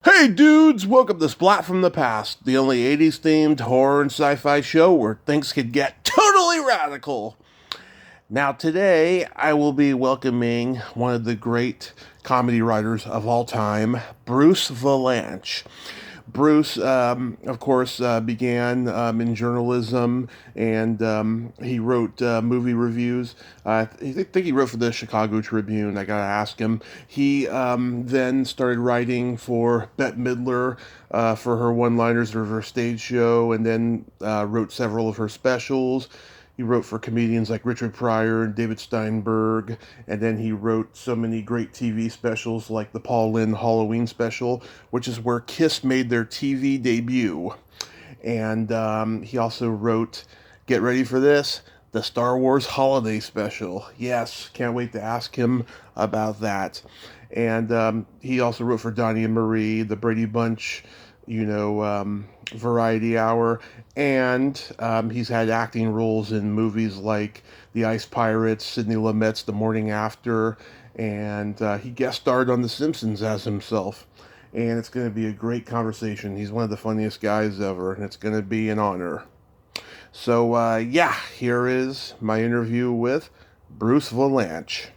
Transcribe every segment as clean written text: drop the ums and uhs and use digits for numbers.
Hey dudes, welcome to Splat from the Past, the only 80s themed horror and sci fi show where things could get totally radical. Now, today I will be welcoming one of the great comedy writers of all time, Bruce Vilanch. Bruce, of course, began in journalism and he wrote movie reviews. I think he wrote for the Chicago Tribune. I gotta ask him. He then started writing for Bette Midler for her one liners of her stage show and then wrote several of her specials. He wrote for comedians like Richard Pryor and David Steinberg, and then he wrote so many great TV specials like the Paul Lynde Halloween Special, which is where Kiss made their TV debut. And he also wrote, get ready for this, the Star Wars Holiday Special. Yes, can't wait to ask him about that. And he also wrote for Donnie and Marie, the Brady Bunch, Variety Hour, and he's had acting roles in movies like The Ice Pirates, Sidney Lumet's The Morning After, and he guest starred on The Simpsons as himself. And it's going to be a great conversation. He's one of the funniest guys ever, and it's going to be an honor. So, here is my interview with Bruce Vilanch.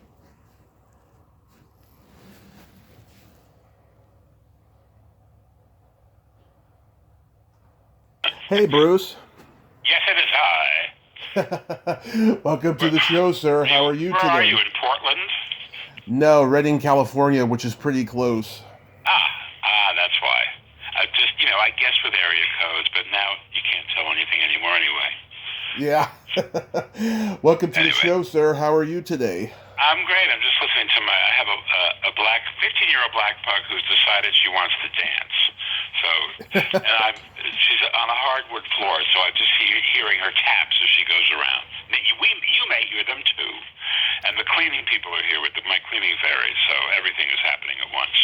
Hey, Bruce. Yes, it is Welcome to the show, sir. How are you Where today? are you, in Portland? No, Redding, California, which is pretty close. That's why. I guess with area codes, but now you can't tell anything anymore anyway. Yeah. Welcome to the show, sir. How are you today? I'm great. I'm just listening to I have a 15-year-old black pug who's decided she wants to dance. So, and she's on a hardwood floor, so I just hearing her taps as she goes around. You may hear them too. And the cleaning people are here with my cleaning fairies, so everything is happening at once.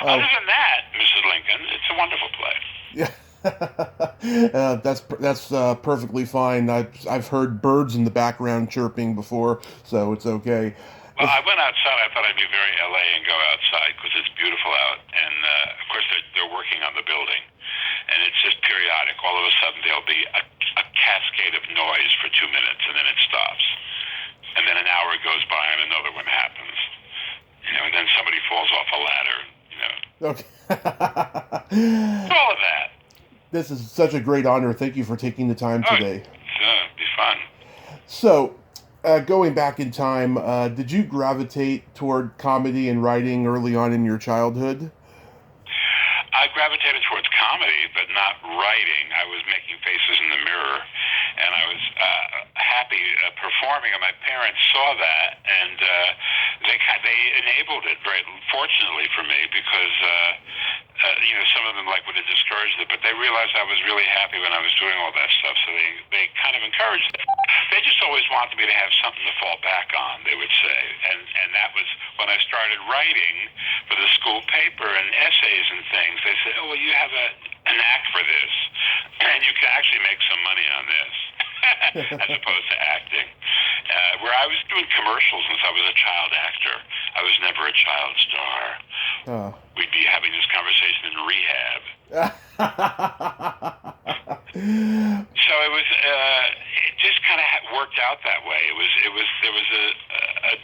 Other than that, Mrs. Lincoln, it's a wonderful play. Yeah. That's perfectly fine. I've heard birds in the background chirping before, so it's okay. Well, I went outside. I thought I'd be very LA and go outside because it's beautiful out. And, of course, they're working on the building. And it's just periodic. All of a sudden, there'll be a cascade of noise for 2 minutes, and then it stops. And then an hour goes by, and another one happens. And then somebody falls off a ladder, Okay. All of that. This is such a great honor. Thank you for taking the time today. It'd be fun. So, going back in time, did you gravitate toward comedy and writing early on in your childhood? I gravitated towards comedy, but not writing. I was making faces in the mirror, and I was happy performing. And my parents saw that, and they enabled it very fortunately for me because some of them would have discouraged it, but they realized I was really happy when I was doing all that stuff, so they kind of encouraged it. They just always wanted me to have something to fall back on, they would say, and that was when I started writing for the school paper and essays and things. They said, "Oh, well, you have an act for this, and you can actually make some money on this." As opposed to acting. Where I was doing commercials since I was a child actor. I was never a child star. Oh. We'd be having this conversation in rehab. So it just kind of worked out that way. There was a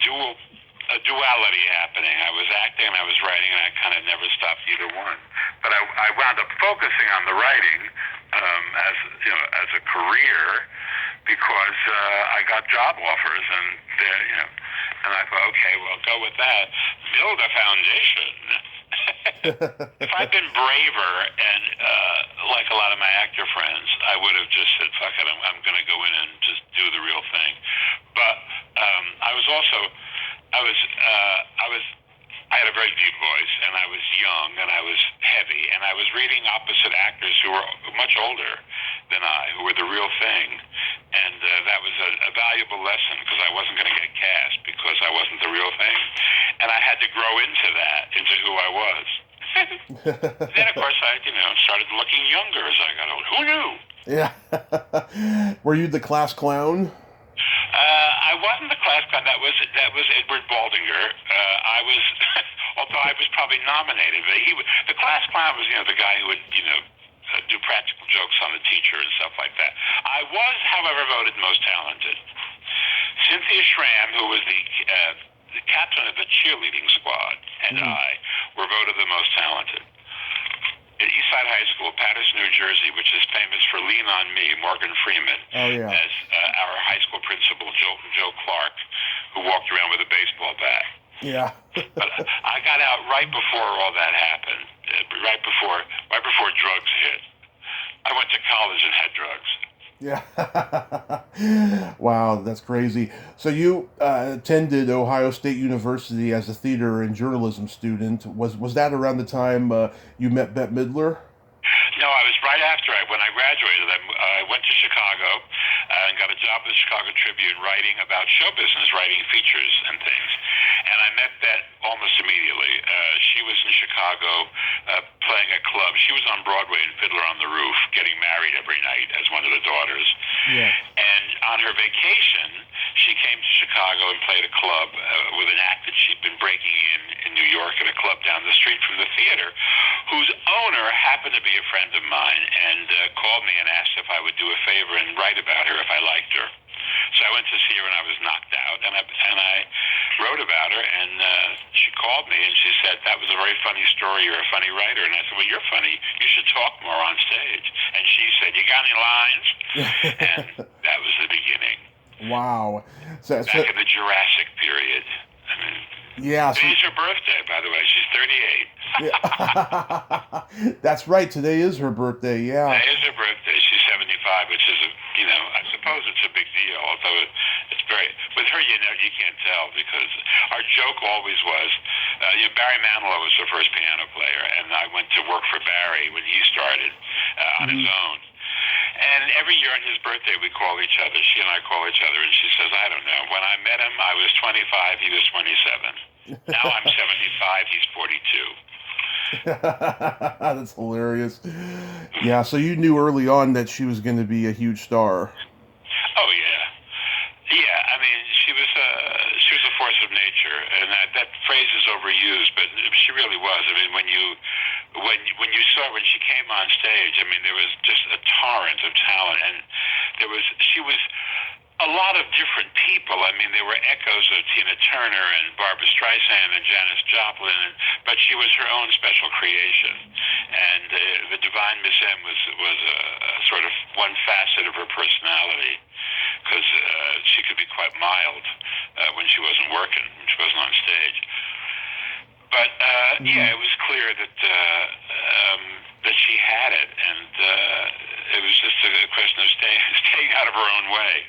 duality happening. I was acting and I was writing, and I kind of never stopped either one. But I wound up focusing on the writing as a career because I got job offers, and I thought, okay, well, go with that. Build a foundation. If I'd been braver and like a lot of my actor friends, I would have just said, fuck it, I'm going to go in and just do the real thing. But I had a very deep voice, and I was young, and I was heavy, and I was reading opposite actors who were much older than I, who were the real thing. And that was a valuable lesson because I wasn't going to get cast because I wasn't the real thing. And I had to grow into that, into who I was. Then, of course, I started looking younger as I got older. Who knew? Yeah. Were you the class clown? I wasn't the class clown. That was Edward Baldinger. I was although I was probably nominated. But the class clown was, the guy who would, do practical jokes on the teacher and stuff like that. I was, however, voted most talented. Cynthia Schramm, who was the captain of the cheerleading squad, and I were voted the most talented. At Eastside High School, Paterson, New Jersey, which is famous for Lean on Me, Morgan Freeman, as our high school principal, Joe Clark, who walked around with a baseball bat. Yeah. But I got out right before all that happened, right before drugs hit. I went to college and had drugs. Yeah. Wow, that's crazy. So you attended Ohio State University as a theater and journalism student. Was that around the time you met Bette Midler? No, I was right after. When I graduated, I went to Chicago and got a job at the Chicago Tribune writing about show business, writing features and things. And I met Bette almost immediately. She was in Chicago playing a club. She was on Broadway in Fiddler on the Roof, getting married every night as one of the daughters. Yeah. And on her vacation, she came to Chicago and played a club with an act that she'd been breaking in New York at a club down the street from the theater, whose owner happened to be a friend of mine and called me and asked if I would do a favor and write about her if I liked her. So I went to see her and I was knocked out, and I wrote about her, and she called me and she said, "That was a very funny story. You're a funny writer." And I said, "Well, you're funny. You should talk more on stage." And she said, "You got any lines?" And that was the beginning. Wow. Back in the Jurassic period. I mean, yeah. Today's her birthday, by the way. She's 38. Yeah. That's right. Today is her birthday. Yeah. Today is her birthday. She's 75, which is, I suppose it's a big deal. Although it's very, with her, you can't tell, because our joke always was, Barry Manilow was the first piano player, and I went to work for Barry when he started on his own. And every year on his birthday, we call each other. She and I call each other, and she says, "I don't know. When I met him, I was 25. He was 27. Now I'm 75. He's 42." That's hilarious. Yeah, so you knew early on that she was going to be a huge star. Oh yeah, yeah. I mean, she was a force of nature, and that phrase is overused, but she really was. I mean, when you saw when she came on stage, I mean, there was just a torrent of talent, and she was a lot of different people. I mean, there were echoes of Tina Turner and Barbra Streisand and Janis Joplin, but she was her own special creation. And the Divine Miss M was a sort of one facet of her personality, because she could be quite mild when she wasn't working, when she wasn't on stage. But yeah, it was clear that she had it, and it was just a question of staying out of her own way.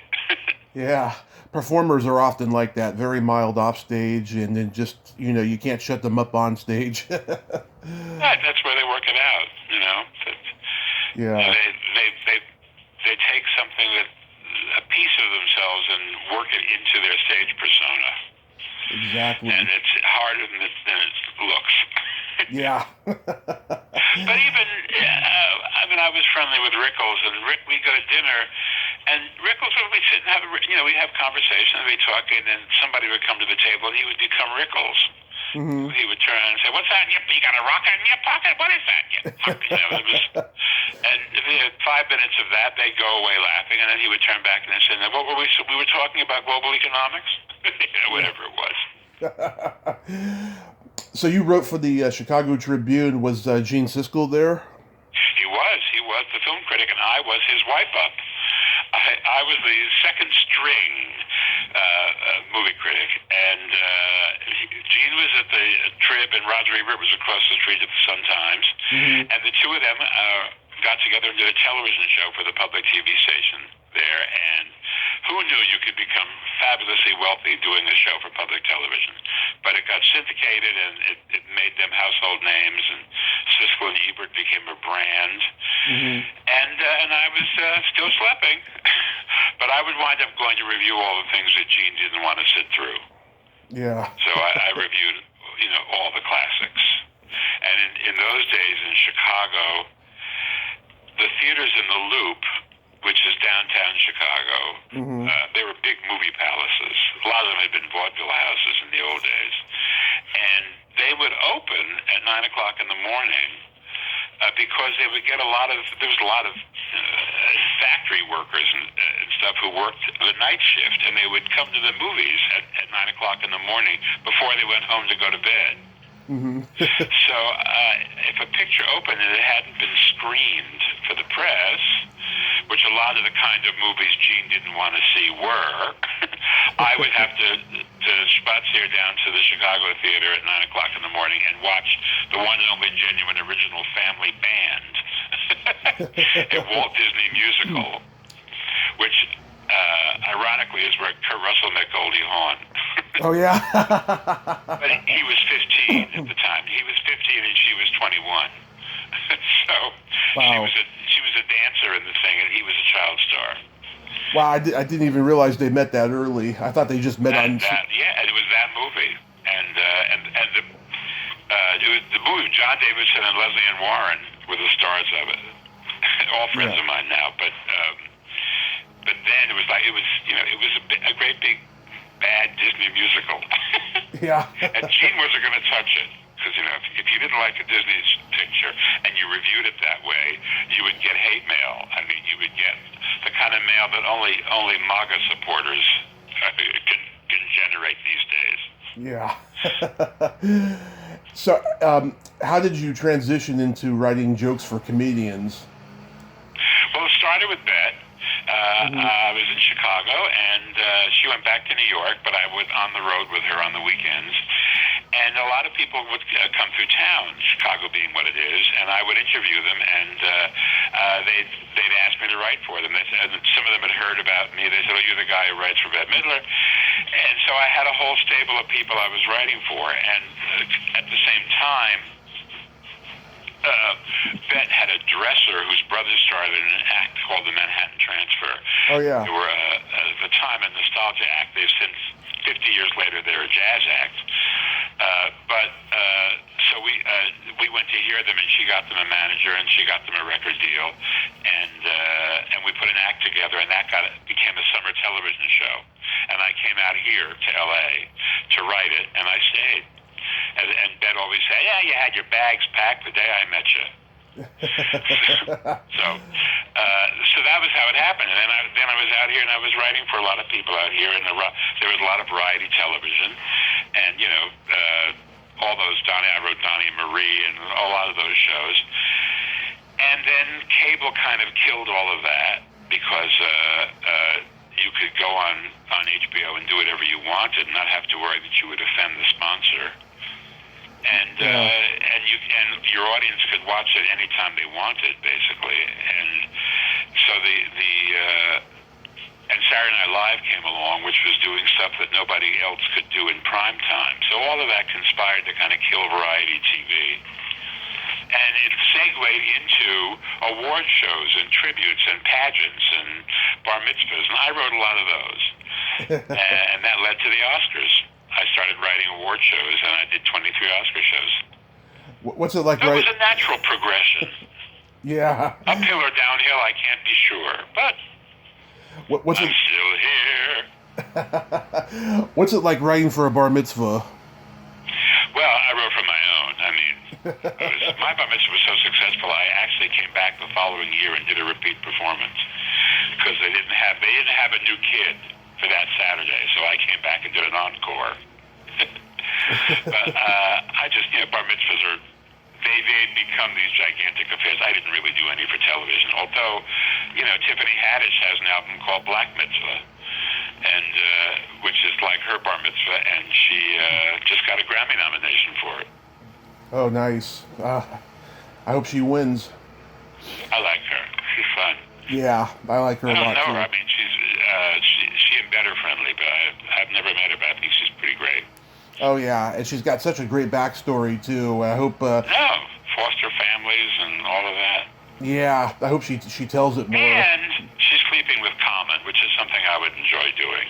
Yeah, performers are often like that, very mild off stage, and then just, you can't shut them up on stage. That's where they work it out, Yeah. They take something a piece of themselves and work it into their stage persona. Exactly. And it's harder than it looks. Yeah. But even, I was friendly with Rickles, and we'd go to dinner, and Rickles would sit and we'd have conversation, and we'd talk, and then somebody would come to the table, and he would become Rickles. Mm-hmm. He would turn and say, "What's that? You got a rocket in your pocket? What is that?" And if he had 5 minutes of that, they'd go away laughing, and then he would turn back and say, "What were we? So we were talking about global economics, whatever it was." So you wrote for the Chicago Tribune. Was Gene Siskel there? He was the film critic, and I was his wipe-up. I was the second string movie critic, and Gene was at the Trib, and Roger Ebert was across the street at the Sun-Times, and the two of them got together and did a television show for the public TV station there, and who knew you could become fabulously wealthy doing a show for public television? But it got syndicated, and it made them household names, and Siskel and Ebert became a brand. And I was still schlepping, but I would wind up going to review all the things that Gene didn't want to sit through. Yeah. So I reviewed, all the classics. And in those days in Chicago, the theaters in the Loop, which is downtown Chicago, they were big movie palaces. A lot of them had been vaudeville houses in the old days. And they would open at 9 o'clock in the morning because they would get there was a lot of factory workers and stuff who worked the night shift, and they would come to the movies at 9 o'clock in the morning before they went home to go to bed. Mm-hmm. So if a picture opened and it hadn't been screened for the press, which a lot of the kind of movies Gene didn't want to see were, I would have to spazier down to the Chicago theater at 9 o'clock in the morning and watch the one and only genuine original Family Band, a Walt Disney musical, which ironically is where Kurt Russell met Goldie Hawn. Oh, yeah? But he was 15 at the time. He was 15 and she was 21. So wow. she was a dancer in the thing, and he was a child star. Wow, I didn't even realize they met that early. I thought they just met on... Yeah, and it was that movie. And it was the movie. John Davidson and Leslie Ann Warren were the stars of it. All friends of mine now. But then it was a great big bad Disney musical. Yeah. And Gene wasn't going to touch it. Because, if you didn't like a Disney picture and you reviewed it that way, you would get hate mail. I mean, you would get the kind of mail that only MAGA supporters can generate these days. Yeah. So, how did you transition into writing jokes for comedians? Well, it started with Bette. I was in Chicago, and she went back to New York, but I was on the road with her on the weekends. And a lot of people would come through town, Chicago being what it is, and I would interview them, and they'd ask me to write for them. And some of them had heard about me. They said, "Oh, you're the guy who writes for Bette Midler." And so I had a whole stable of people I was writing for, and at the same time, Bette had a dresser whose brother started an act called the Manhattan Transfer. Oh, yeah. They were the time and nostalgia act. They've since 50 years later, they're a jazz act. So we went to hear them, and she got them a manager, and she got them a record deal, and we put an act together, and that became a summer television show. And I came out here to L.A. to write it, and I stayed. And Bette always said, "Yeah, you had your bags packed the day I met you." So that was how it happened. And then I was out here, and I was writing for a lot of people out here, and there was a lot of variety television, and all those I wrote Donnie and Marie and a lot of those shows. And then cable kind of killed all of that because you could go on HBO and do whatever you wanted and not have to worry that you would offend the sponsor. And your audience could watch it anytime they wanted, basically. And so and Saturday Night Live came along, which was doing stuff that nobody else could do in prime time. So all of that conspired to kind of kill variety TV. And it segued into award shows and tributes and pageants and bar mitzvahs, and I wrote a lot of those. And that led to the Oscars. I started writing award shows, and I did 23 Oscar shows. What's it like? It was a natural progression. Yeah. Uphill or downhill, I can't be sure, but what's I'm still here. What's it like writing for a bar mitzvah? Well, I wrote for my own. I mean, my bar mitzvah was so successful, I actually came back the following year and did a repeat performance because they didn't have a new kid for that Saturday, so I came back and did an encore. But I just, bar mitzvahs are, they've become these gigantic affairs. I didn't really do any for television, although, Tiffany Haddish has an album called Black Mitzvah, and which is like her bar mitzvah, and she just got a Grammy nomination for it. Oh, nice. I hope she wins. I like her. She's fun. Yeah, I like her a lot, I don't know too. her. I mean, she and Bette are friendly, but I've never met her, but I think she's pretty great. Oh, yeah, and she's got such a great backstory, too. I hope... foster families and all of that. Yeah, I hope she tells it more. And she's sleeping with Common, which is something I would enjoy doing.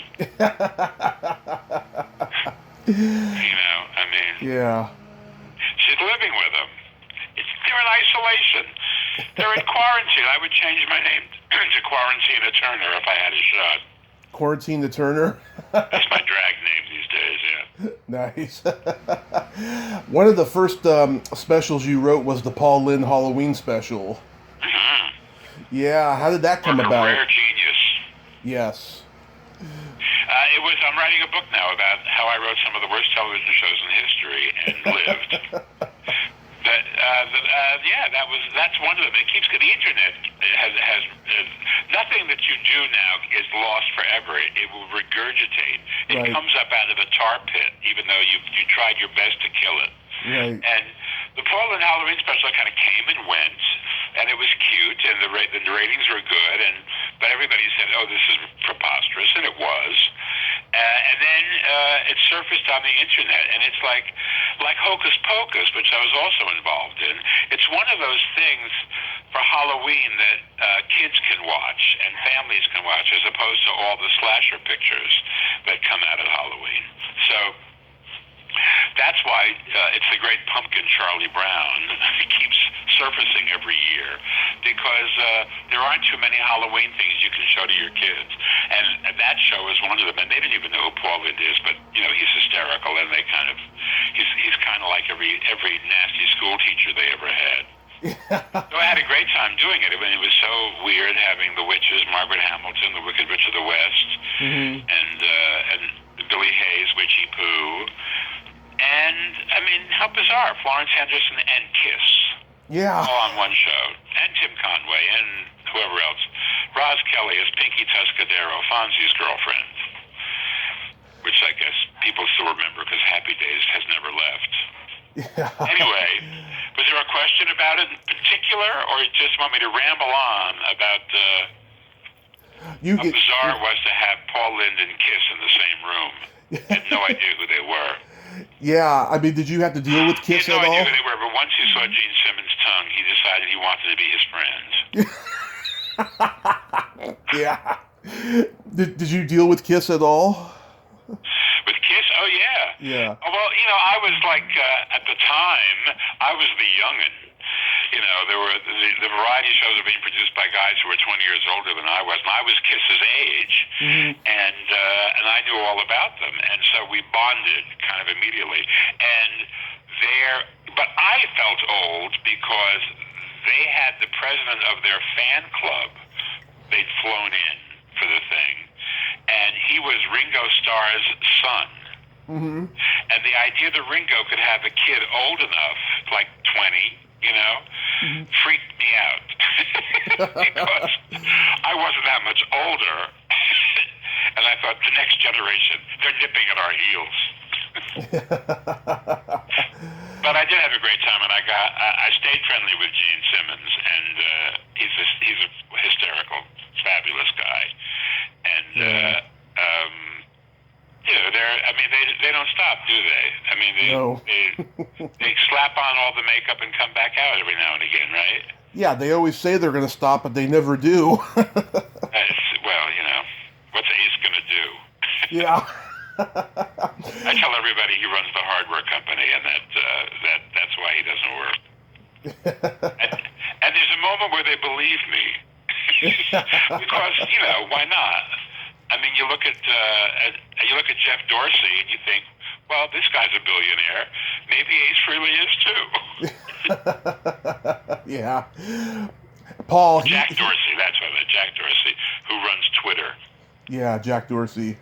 Yeah. She's living with them. They're in isolation. They're in quarantine. I would change my name to Quarantine Turner if I had a shot. Quarantine the Turner? That's my drag name these days, yeah. Nice. One of the first specials you wrote was the Paul Lynde Halloween Special. Mm-hmm. Yeah, how did that come Work of about? rare genius. Yes. I'm writing a book now about how I wrote some of the worst television shows in history and lived. That's one of them. It keeps the internet has nothing that you do now is lost forever. It will regurgitate. It Right. comes up out of a tar pit, even though you tried your best to kill it. Right. And the Paul Lynde Halloween Special kind of came and went, and it was cute, and the ratings were good, but everybody said, "Oh, this is preposterous," and it was. And then it surfaced on the internet, and it's like Hocus Pocus, which I was also involved in. It's one of those things for Halloween that kids can watch and families can watch, as opposed to all the slasher pictures that come out at Halloween. So that's why it's the great pumpkin Charlie Brown. It keeps surfacing every year because there aren't too many Halloween things you can show to your kids. And that show is one of them. And they didn't even know who Paul Lynde is, but he's hysterical, and he's kind of like every nasty school teacher they ever had. So I had a great time doing it. I mean, it was so weird having the witches, Margaret Hamilton, the Wicked Witch of the West, and Billy Hayes, Witchy Pooh. And, I mean, how bizarre. Florence Henderson and Kiss. Yeah. All on one show. And Tim Conway and whoever else. Roz Kelly as Pinky Tuscadero, Fonzie's girlfriend. Which I guess people still remember because Happy Days has never left. Yeah. Anyway, was there a question about it in particular, or you just want me to ramble on about how bizarre it was to have Paul Lynde and Kiss in the same room? I had no idea who they were. Yeah, I mean, did you have to deal with Kiss at all? He had no idea who they were, but once he saw Gene Simmons' tongue, he decided he wanted to be his friend. Yeah. Did you deal with Kiss at all? With Kiss? Oh, yeah. Yeah. Well, I was like, at the time, I was the youngin'. There were the variety shows were being produced by guys who were 20 years older than I was, and I was Kiss's age, and I knew all about them, and so we bonded kind of immediately. But I felt old because they had the president of their fan club. They'd flown in for the thing, and he was Ringo Starr's son. And the idea that Ringo could have a kid old enough, like 20, freaked me out because I wasn't that much older, and I thought the next generation, they're nipping at our heels. But I did have a great time, and I stayed friendly with Gene Simmons, and he's a hysterical, fabulous guy, and they don't stop, do they? I mean, they slap on all the makeup and come back out every now and again, right? Yeah, they always say they're going to stop, but they never do. What's Ace going to do? Yeah. I tell everybody he runs the hardware company, and that's why he doesn't work. And there's a moment where they believe me, because why not? I mean, you look at Jeff Dorsey, and you think, well, this guy's a billionaire. Maybe Ace really is too. Yeah. Paul. Jack Dorsey, that's what I meant. Jack Dorsey, who runs Twitter. Yeah, Jack Dorsey.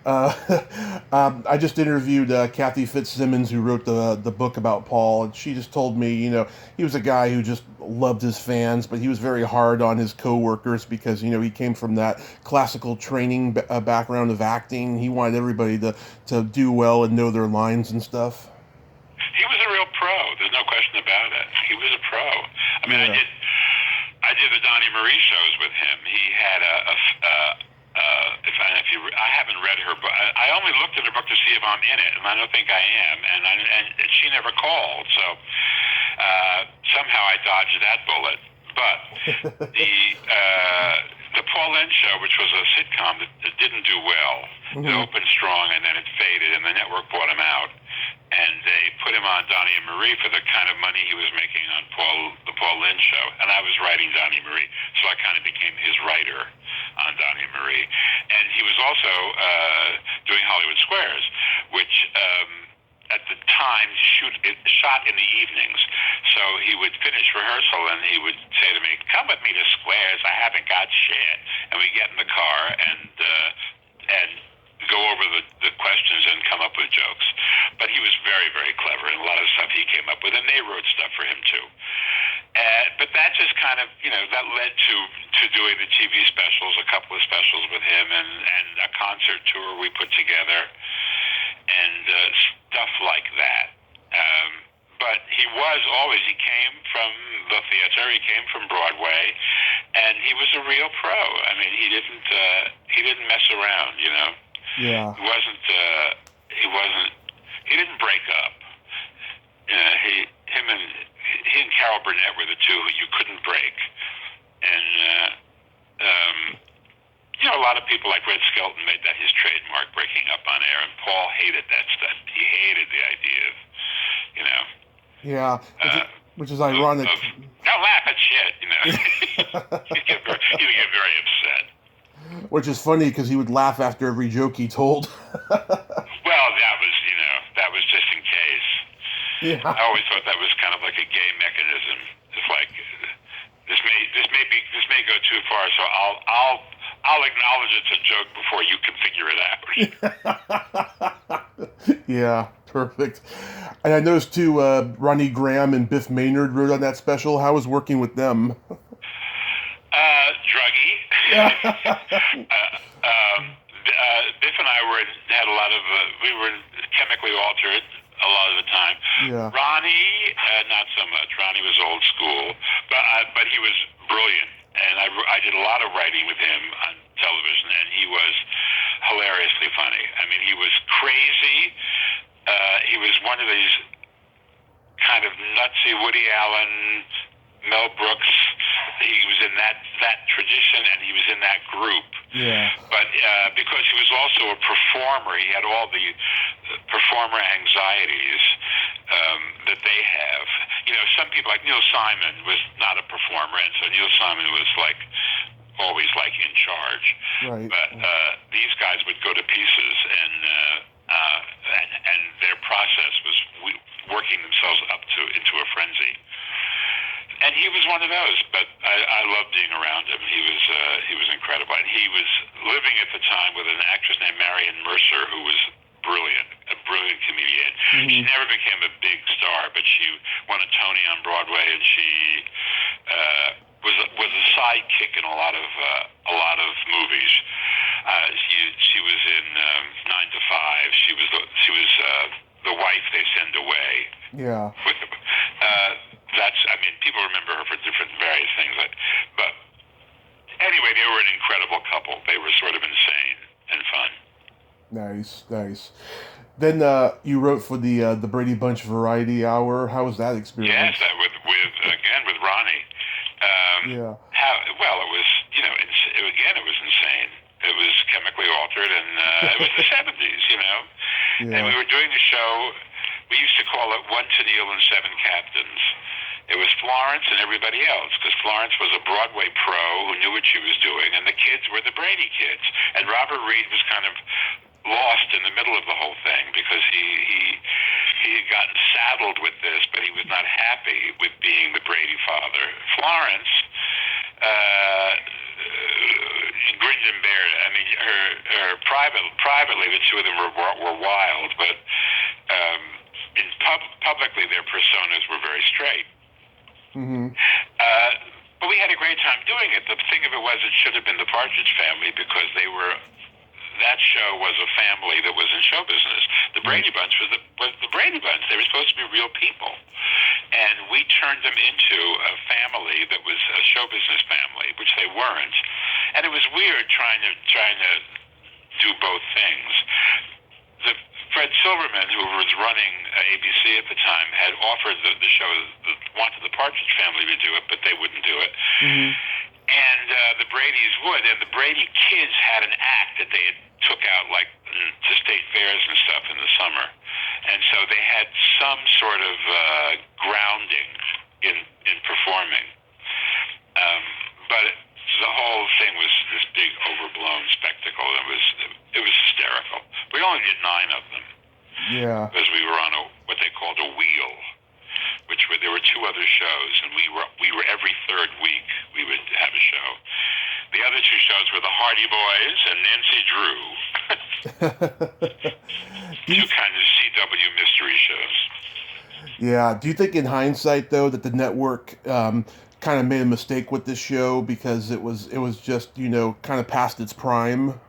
I just interviewed Kathy Fitzsimmons, who wrote the book about Paul, and she just told me, he was a guy who just loved his fans, but he was very hard on his co-workers because, he came from that classical training background of acting. He wanted everybody to do well and know their lines and stuff. He was a real pro. There's no question about it. He was a pro. I mean, yeah. I did the Donnie Marie shows with him. He had I haven't read her book. I only looked at her book to see if I'm in it, and I don't think I am. And she never called, so somehow I dodged that bullet. But the Paul Lynde show, which was a sitcom that didn't do well, it opened strong and then it faded, and the network bought him out, and they put him on Donnie and Marie for the kind of money he was making on the Paul Lynde show, and I was writing Donnie Marie, so I kind of became his writer on Donnie and Marie. And he was also doing Hollywood Squares, which at the time shot in the evenings. So he would finish rehearsal and he would say to me, "Come with me to Squares. I haven't got shit." And we get in the car and go over the questions and come up with jokes. But he was very, very clever, and a lot of stuff he came up with, and they wrote stuff for him too. But that just kind of, that led to doing the TV specials, a couple of specials with him, and a concert tour we put together, and stuff like that. But he came from the theater, he came from Broadway, and he was a real pro. I mean, he didn't mess around, Yeah. He didn't break up. He and Carol Burnett were the two who you couldn't break. And, a lot of people like Red Skelton made that his trademark, breaking up on air, and Paul hated that stuff. He hated the idea of, Yeah, which is ironic. Don't laugh at shit, He'd get very upset. Which is funny because he would laugh after every joke he told. Well, that was just in case. Yeah. I always thought that was kind of like a gay mechanism. It's like this may go too far, so I'll acknowledge it's a joke before you can figure it out. Yeah, perfect. And I noticed too, Ronnie Graham and Biff Maynard wrote on that special. How was working with them? Druggy. Biff and I had a lot of we were chemically altered a lot of the time. Yeah. Ronnie, not so much. Ronnie was old school, but he was brilliant, and I did a lot of writing with him on television, and he was hilariously funny. I mean, he was crazy. He was one of these kind of nutsy Woody Allen, Mel Brooks. He was in that tradition, and he was in that group. Yeah. But because he was also a performer, he had all the performer anxieties that they have. Some people, like Neil Simon, was not a performer, and so Neil Simon was always in charge. Right. But these guys would go to pieces, and their process was working themselves into a frenzy. And he was one of those, but I loved being around him. He was incredible, and he was living at the time with an actress named Marion Mercer, who was a brilliant comedian. Mm-hmm. She never became a big star, but she won a Tony on Broadway, and she was a sidekick in a lot of movies. She was in 9 to 5. She was the wife they send away. Yeah. People remember her for different various things. But anyway, they were an incredible couple. They were sort of insane and fun. Nice. Then you wrote for the Brady Bunch Variety Hour. How was that experience? Yes, with Ronnie. Yeah. It was it was insane. It was chemically altered, and it was the 70s, Yeah. And we were doing the show. We used to call it One to Neil and Seven Captains. It was Florence and everybody else, because Florence was a Broadway pro who knew what she was doing, and the kids were the Brady kids. And Robert Reed was kind of lost in the middle of the whole thing because he had gotten saddled with this, but he was not happy with being the Brady father. Florence grinned and bared it. I mean, her privately, the two of them were wild, but publicly their personas were very straight. Mm-hmm. But we had a great time doing it. The thing of it was, it should have been the Partridge Family, because that show was a family that was in show business. The Brady Bunch was the Brady Bunch. They were supposed to be real people, and we turned them into a family that was a show business family, which they weren't. And it was weird trying to do both things. Fred Silverman, who was running ABC at the time, had offered the show, wanted the Partridge Family to do it, but they wouldn't do it. Mm-hmm. And the Bradys would, and the Brady kids had an act that they had took out to state fairs and stuff in the summer, and so they had some sort of grounding in performing. But the whole thing was this big Yeah. because we were on what they called a wheel, there were two other shows, and we were every third week we would have a show. The other two shows were the Hardy Boys and Nancy Drew. Two kind of CW mystery shows. Yeah. Do you think, in hindsight, though, that the network kind of made a mistake with this show because it was just kind of past its prime?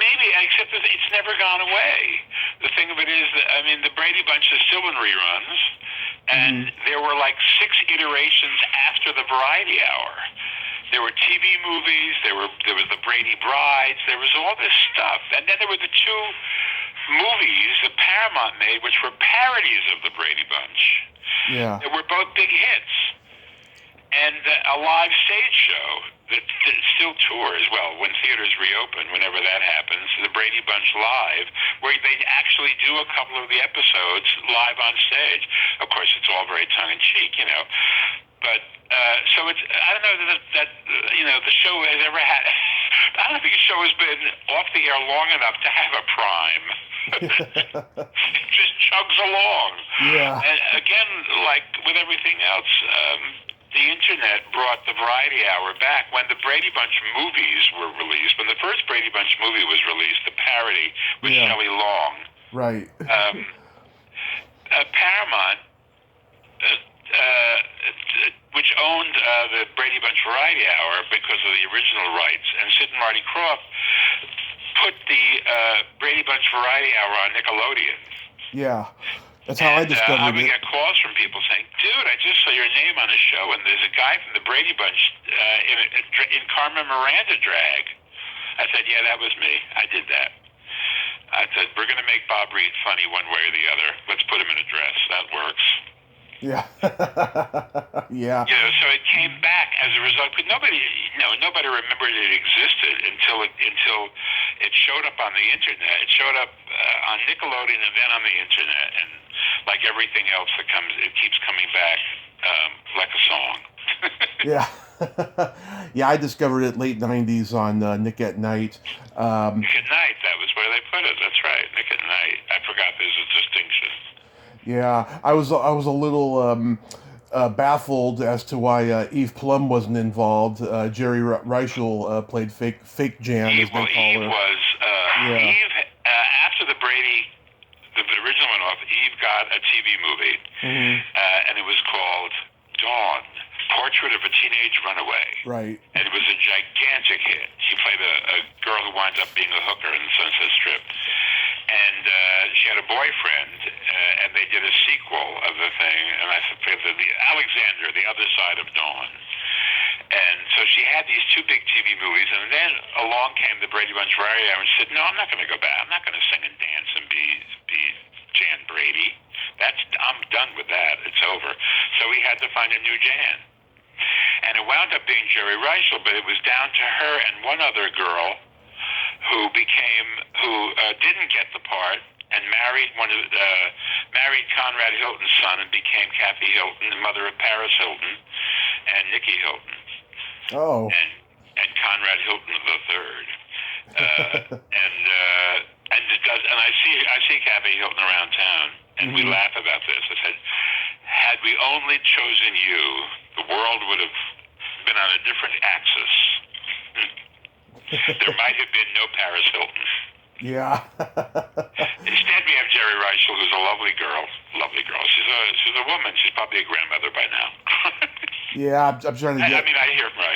Maybe, except that it's never gone away. The thing of it is that, I mean, the Brady Bunch is still in reruns, and there were like 6 iterations after the Variety Hour. There were TV movies, there was the Brady Brides, there was all this stuff. And then there were the 2 movies that Paramount made, which were parodies of the Brady Bunch. Yeah. They were both big hits. And a live stage show that still tours, well, when theaters reopen, whenever that happens, the Brady Bunch Live, where they actually do a couple of the episodes live on stage. Of course, it's all very tongue-in-cheek, But, so it's, I don't know that the show has ever had, I don't think the show has been off the air long enough to have a prime. It just chugs along. Yeah. And again, like with everything else, the internet brought the Variety Hour back. When the Brady Bunch movies were released, when the first Brady Bunch movie was released, the parody with Shelley Long. Right. Paramount, which owned the Brady Bunch Variety Hour because of the original rights, and Sid and Marty Krofft put the Brady Bunch Variety Hour on Nickelodeon. Yeah. That's how I discovered I it. would get calls from people saying, "Dude, I just saw your name on a show, and there's a guy from the Brady Bunch in Carmen Miranda drag." I said, "Yeah, that was me. I did that." I said, "We're going to make Bob Reed funny one way or the other. Let's put him in a dress. That works." Yeah. Yeah. So it came back as a result. But nobody remembered it existed until it showed up on the internet. It showed up on Nickelodeon and then on the internet, and like everything else that comes, it keeps coming back like a song. Yeah. Yeah, I discovered it late 90s on Nick at Night. Nick at Night, that was where they put it. That's right, Nick at Night. I forgot there's a distinction. Yeah, I was a little baffled as to why Eve Plum wasn't involved. Jerry Reichel played fake Jan, as they call her. Eve was Eve after the Brady, the original went off. Eve got a TV movie, and it was called Dawn: Portrait of a Teenage Runaway. Right. And it was a gigantic hit. She played a girl who winds up being a hooker in the Sunset Strip. And she had a boyfriend, and they did a sequel of the thing, and I forget the Alexander, The Other Side of Dawn. And so she had these 2 big TV movies, and then along came the Brady Bunch Variety Hour and said, "No, I'm not going to go back. I'm not going to sing and dance and be Jan Brady. I'm done with that. It's over." So we had to find a new Jan. And it wound up being Jerry Reichel, but it was down to her and one other girl who didn't get the part and married Conrad Hilton's son and became Kathy Hilton, the mother of Paris Hilton and Nikki Hilton. Oh. And Conrad Hilton III. And I see Kathy Hilton around town, and we laugh about this. I said, "Had we only chosen you, the world would have been on a different axis. There might have been no Paris Hilton." Yeah. Instead, we have Jerry Reichel, who's a lovely girl. Lovely girl. She's a woman. She's probably a grandmother by now. Yeah, I'm trying to get... I mean, I hear from her.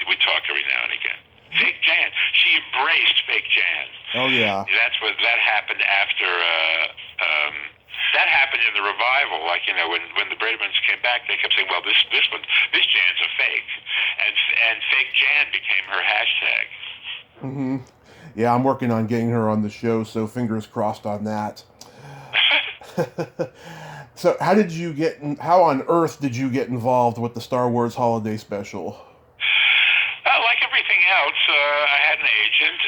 We talk every now and again. Fake Jan. She embraced fake Jan. Oh, yeah. That happened after... that happened in the revival. Like, when the Brady Bunch came back, they kept saying, "Well, this Jan's a fake," and fake Jan became her hashtag. Mm-hmm. Yeah, I'm working on getting her on the show, so fingers crossed on that. So, how on earth did you get involved with the Star Wars Holiday Special? Like everything else, I had an agent,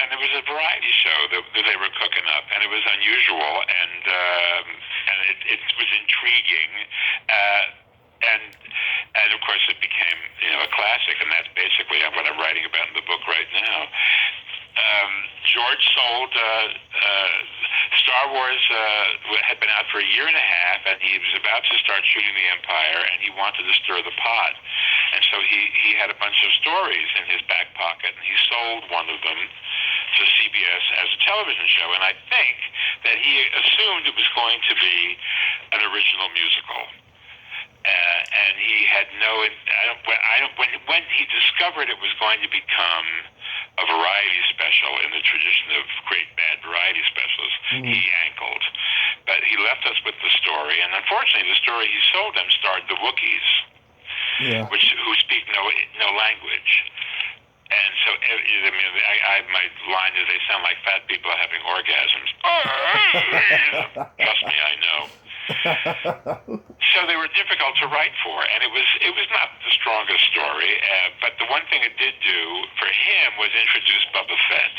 and there was a variety show that they were cooking up, and it was unusual, and it was intriguing, and of course it became a classic, and that's basically what I'm writing about in the book right now. George sold Star Wars had been out for a year and a half, and he was about to start shooting The Empire, and he wanted to stir the pot. And so he had a bunch of stories in his back pocket, and he sold one of them to CBS as a television show. And I think that he assumed it was going to be an original musical. And he had when he discovered it was going to become a variety special in the tradition of great bad variety specials, he ankled. But he left us with the story, and unfortunately the story he sold them starred the Wookiees, who speak no language. And so, I mean, my line is, they sound like fat people having orgasms. Trust me, I know. So they were difficult to write for, and it was not the strongest story. But the one thing it did do for him was introduce Boba Fett.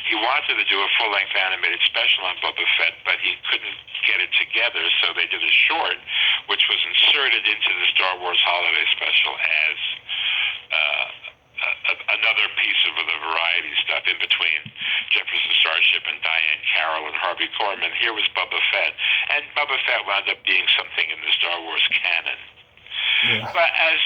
He wanted to do a full-length animated special on Boba Fett, but he couldn't get it together, so they did a short, which was inserted into the Star Wars Holiday Special as another piece of the variety stuff in between Jefferson Starship and Diane Carroll and Harvey Korman. Here was Boba Fett, and Boba Fett wound up being something in the Star Wars canon. Yeah. But as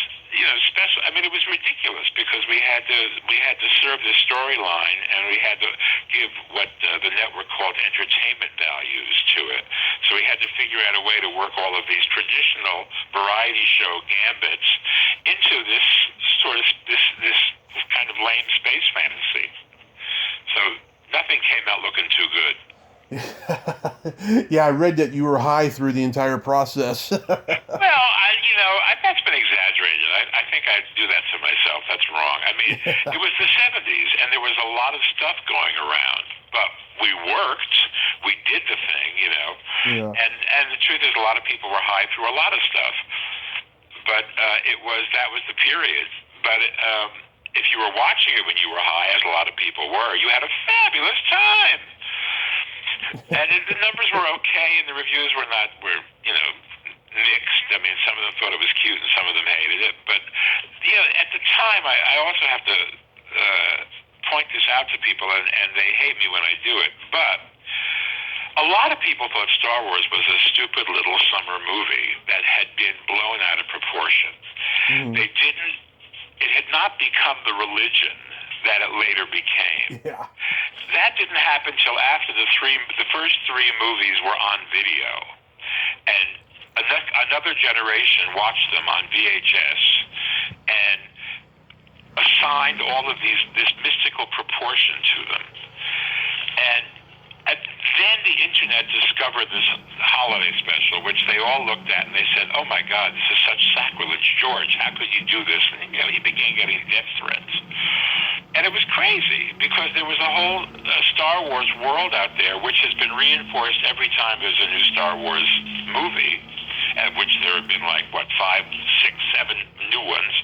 special, I mean, it was ridiculous because we had to serve this storyline, and we had to give what the network called entertainment values to it. So we had to figure out a way to work all of these traditional variety show gambits into this sort of this kind of lame space fantasy. So nothing came out looking too good. Yeah, I read that you were high through the entire process. Well, that's been exaggerated. I think I do that to myself. That's wrong. I mean, it was the 70s, and there was a lot of stuff going around. But we worked. We did the thing, Yeah. And the truth is, a lot of people were high through a lot of stuff. But that was the period. But if you were watching it when you were high, as a lot of people were, you had a fabulous time. And the numbers were okay, and the reviews were mixed. I mean, some of them thought it was cute, and some of them hated it. But at the time, I also have to point this out to people, and they hate me when I do it. But a lot of people thought Star Wars was a stupid little summer movie that had been blown out of proportion. They didn't. It had not become the religion that it later became. Yeah. That didn't happen till after the first three movies were on video, and another generation watched them on VHS and assigned all of this mystical proportion to them. And then the internet discovered this holiday special, which they all looked at and they said, "Oh my God, this is such sacrilege, George! How could you do this?" And he began getting death threats. And it was crazy because there was a whole Star Wars world out there, which has been reinforced every time there's a new Star Wars movie, which there have been 5, 6, 7 new ones.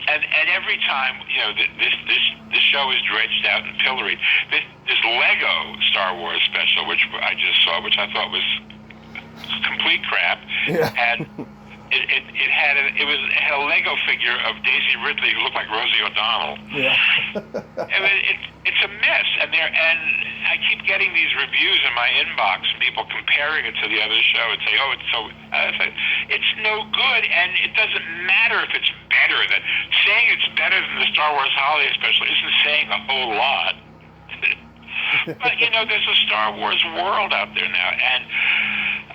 And every time, this show is dredged out and pilloried. This Lego Star Wars special, which I just saw, which I thought was complete crap, had it had a Lego figure of Daisy Ridley who looked like Rosie O'Donnell. Yeah. It's a mess, and I keep getting these reviews in my inbox, people comparing it to the other show and say, "Oh, it's so it's no good," and it doesn't matter if it's better. That saying it's better than the Star Wars Holiday Special isn't saying a whole lot. But there's a Star Wars world out there now, and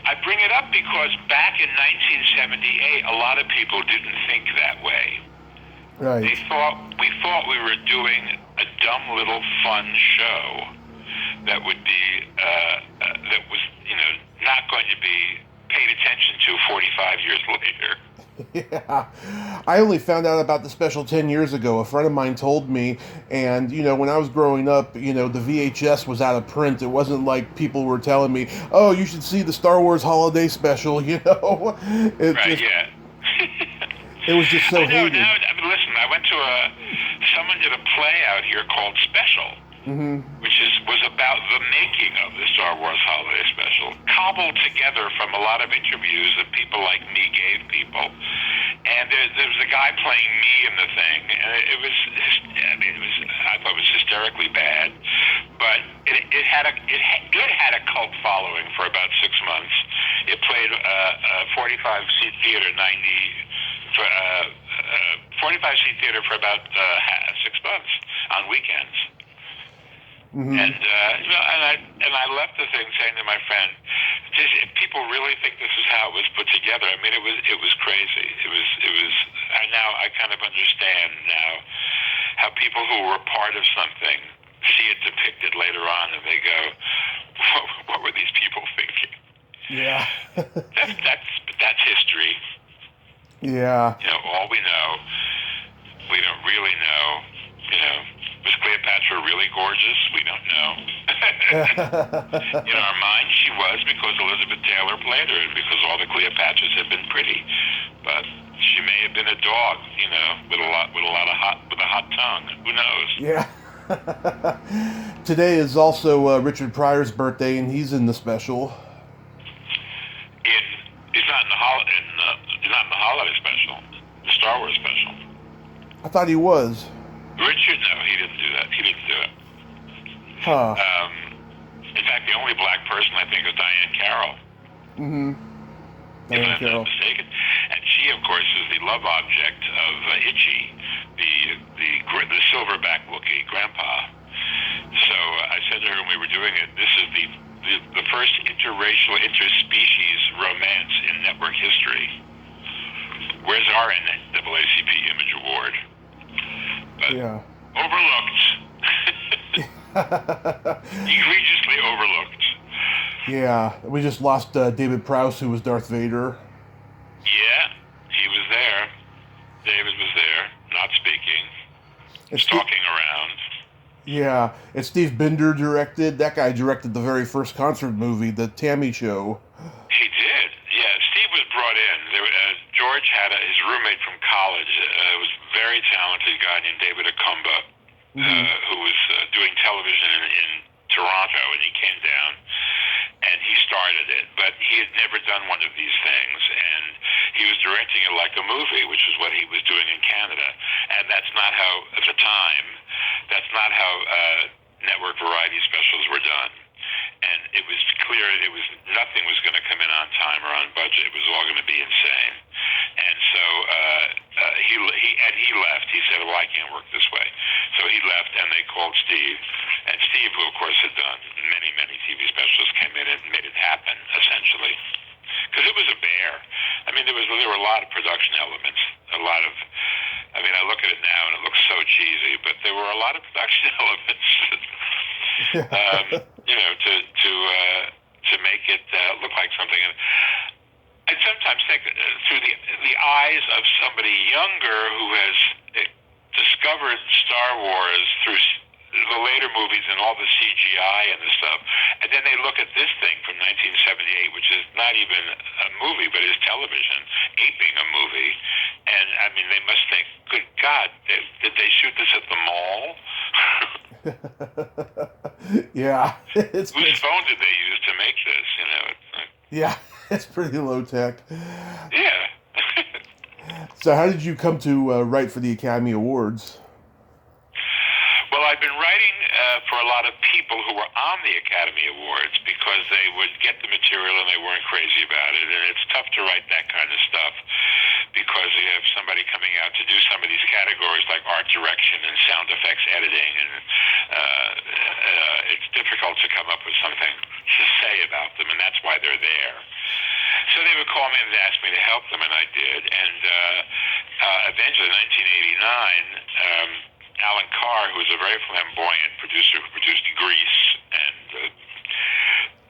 I bring it up because back in 1978, a lot of people didn't think that way. Right. We thought we were doing a dumb little fun show that would be that was not going to be paid attention to 45 years later. Yeah, I only found out about the special 10 years ago. A friend of mine told me, and when I was growing up, the VHS was out of print. It wasn't like people were telling me, "Oh, you should see the Star Wars Holiday Special." It was just so hated. Now, listen, I went to someone did a play out here called Special, which was about the making of the Star Wars Holiday Special, cobbled together from a lot of interviews that people like me gave people. And there was a guy playing me in the thing, and I thought it was hysterically bad. but it had a cult following for about 6 months. It played a 45-seat theater, 45-seat theater for about 6 months on weekends. Mm-hmm. And I left the thing saying to my friend, if people really think this is how it was put together, I mean, it was crazy. It was. Now I kind of understand now how people who were part of something see it depicted later on, and they go, "What were these people thinking?" Yeah. that's history. Yeah. All we know, we don't really know. Was Cleopatra really gorgeous? We don't know. In our mind, she was, because Elizabeth Taylor played her, and because all the Cleopatras had been pretty. But she may have been a dog, with a hot tongue. Who knows? Yeah. Today is also Richard Pryor's birthday, and he's in the special. He's not in the holiday special, the Star Wars special. I thought he was. Richard, no, he didn't do that. He didn't do it. Huh. In fact, the only black person I think is Diane Carroll. Mm-hmm. If I'm not mistaken. And she, of course, is the love object of Itchy, the silverback Wookiee, Grandpa. So I said to her when we were doing it, this is the first interracial, interspecies romance in network history. Where's our NAACP Image Award? But yeah. Overlooked. Egregiously overlooked. Yeah, we just lost David Prowse, who was Darth Vader. Yeah, he was there. David was there, not speaking, stalking around. Yeah, and Steve Binder directed. That guy directed the very first concert movie, The Tammy Show. He did. Yeah, Steve was brought in. George had his roommate from college, was a very talented guy named David Akumba, who was doing television in Toronto, and he came down and he started it, but he had never done one of these things, and he was directing it like a movie, which is what he was doing in Canada, and that's not how, at the time, network variety specials were done. And it was clear nothing was going to come in on time or on budget. It was all going to be insane. And so he left. He said, "Well, I can't work this way." So he left, and they called Steve. And Steve, who of course had done many, many TV specials, came in and made it happen, essentially. Because it was a bear. I mean, there were a lot of production elements. I look at it now and it looks so cheesy, but there were a lot of production elements. To make it look like something. And I sometimes think through the eyes of somebody younger who has discovered Star Wars through the later movies and all the CGI and the stuff, and then they look at this thing from 1978, which is not even a movie, but is television, aping a movie, and I mean, they must think, good God, did they shoot this at the mall? Yeah. Whose phone did they use to make this? Yeah, it's pretty low tech. Yeah. So how did you come to write for the Academy Awards? Well, I've been writing for a lot of people who were on the Academy Awards because they would get the material and they weren't crazy about it. And it's tough to write that kind of stuff because you have somebody coming out to do some of these categories like art direction and sound effects editing, and it's difficult to come up with something to say about them, and that's why they're there. So they would call me and ask me to help them, and I did. And eventually, in 1989, Alan Carr, who was a very flamboyant producer who produced Grease and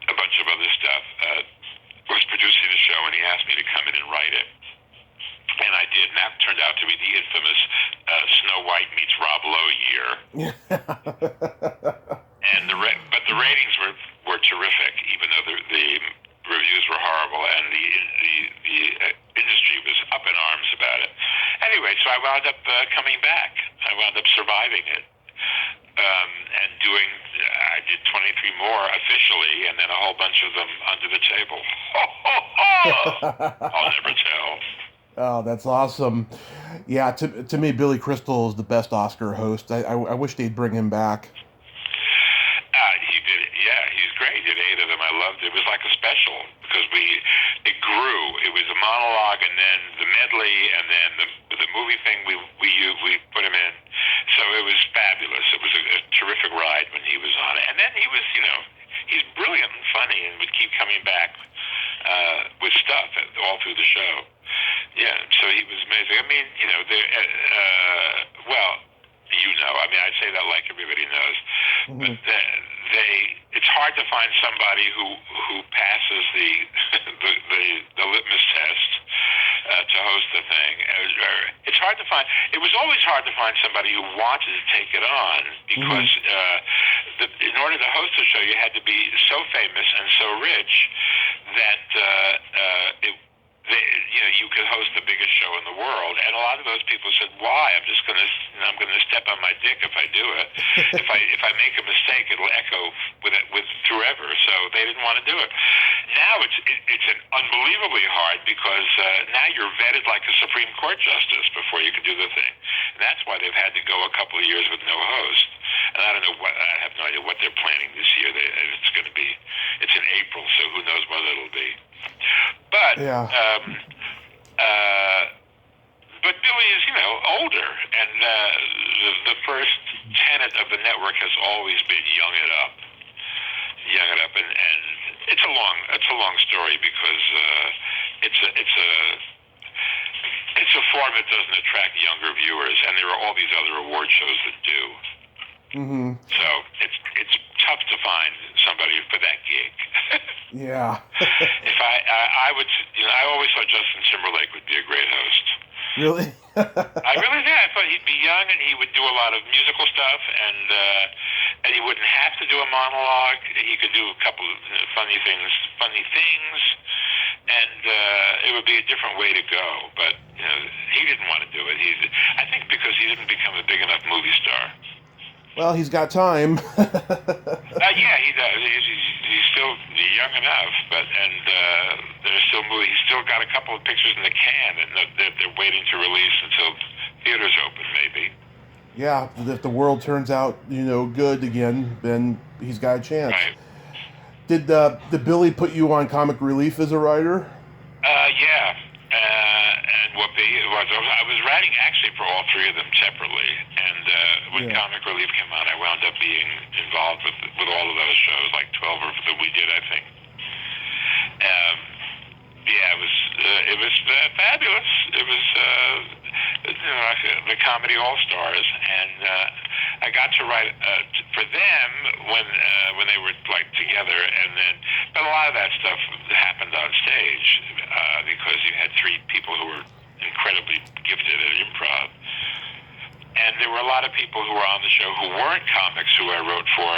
a bunch of other stuff, was producing the show, and he asked me to come in and write it. And I did, and that turned out to be the infamous Snow White meets Rob Lowe year. And but the ratings were terrific, even though the reviews were horrible, and the industry was up in arms about it. Anyway, so I wound up coming back. I wound up surviving it, and I did 23 more officially, and then a whole bunch of them under the table. I'll never tell. Oh, that's awesome. Yeah, to me, Billy Crystal is the best Oscar host. I wish they'd bring him back. medley, and then the movie thing we put him in. So it was fabulous. It was a terrific ride when he was on it. And then he was, he's brilliant and funny, and would keep coming back with stuff all through the show. Yeah, so he was amazing. I mean, I say that like everybody knows, but it's hard to find somebody who passes the litmus test to host the thing. It's hard to find. It was always hard to find somebody who wanted to take it on because in order to host the show, you had to be so famous and so rich that you could host the biggest show in the world. And a lot of those people said, "Why? I'm going to step on my dick if I do it. if I make a mistake, it'll echo with forever." So they didn't want to do it. Now it's an unbelievably hard because now you're vetted like a Supreme Court justice before you can do the thing. And that's why they've had to go a couple of years with no host. And I have no idea what they're planning this year. It's in April, so who knows what it'll be. But but Billy is older, and the first tenet of the network has always been young it up, and it's a long story because it's a form that doesn't attract younger viewers, and there are all these other award shows that do. So it's tough to find somebody for that gig. Yeah. If I would, I always thought Justin Timberlake would be a great host. Really? I really did. I thought he'd be young and he would do a lot of musical stuff, and he wouldn't have to do a monologue. He could do a couple of funny things, and it would be a different way to go. But he didn't want to do it. I think because he didn't become a big enough movie star. Well, he's got time. Yeah, he does. He's still young enough, there's still movies. He's still got a couple of pictures in the can, and they're waiting to release until theaters open, maybe. Yeah, if the world turns out, good again, then he's got a chance. Right. Did Billy put you on comic relief as a writer? Yeah. And I was writing actually for all three of them separately, and when Comic Relief came out, I wound up being involved with all of those shows, like 12 that we did, I think. It was fabulous. It was the Comedy All Stars, and I got to write for them when they were like together, but a lot of that stuff happened on stage because you had three people who were incredibly gifted at improv. And there were a lot of people who were on the show who weren't comics who I wrote for,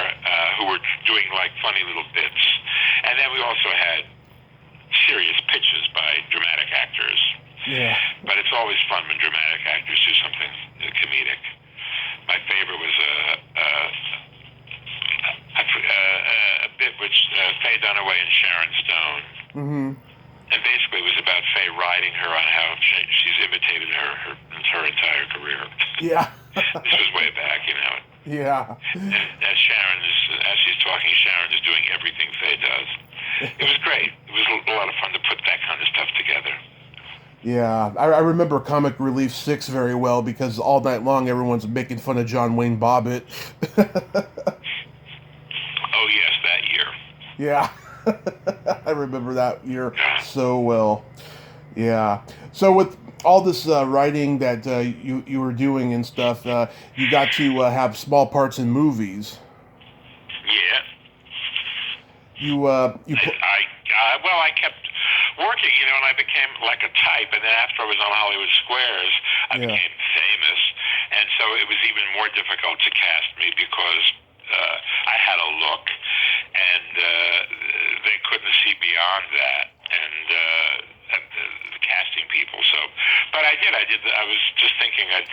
who were doing like funny little bits. And then we also had serious pitches by dramatic actors. Yeah. But it's always fun when dramatic actors do something comedic. My favorite was a bit which Faye Dunaway and Sharon Stone. And basically it was about Faye riding her on how she's imitated her entire career. Yeah. This was way back, Yeah. And as she's talking, Sharon is doing everything Faye does. It was great. It was a lot of fun to put that kind of stuff together. Yeah, I remember Comic Relief 6 very well because all night long everyone's making fun of John Wayne Bobbitt. Oh yes, that year. Yeah. I remember that year so well. Yeah. So with all this writing that you were doing and stuff, you got to have small parts in movies. Yeah. I kept working, and I became like a type. And then after I was on Hollywood Squares, I became famous, and so it was even more difficult to cast me because I had a look, and they couldn't see beyond that, and the casting people. So, but I did. I was just thinking. I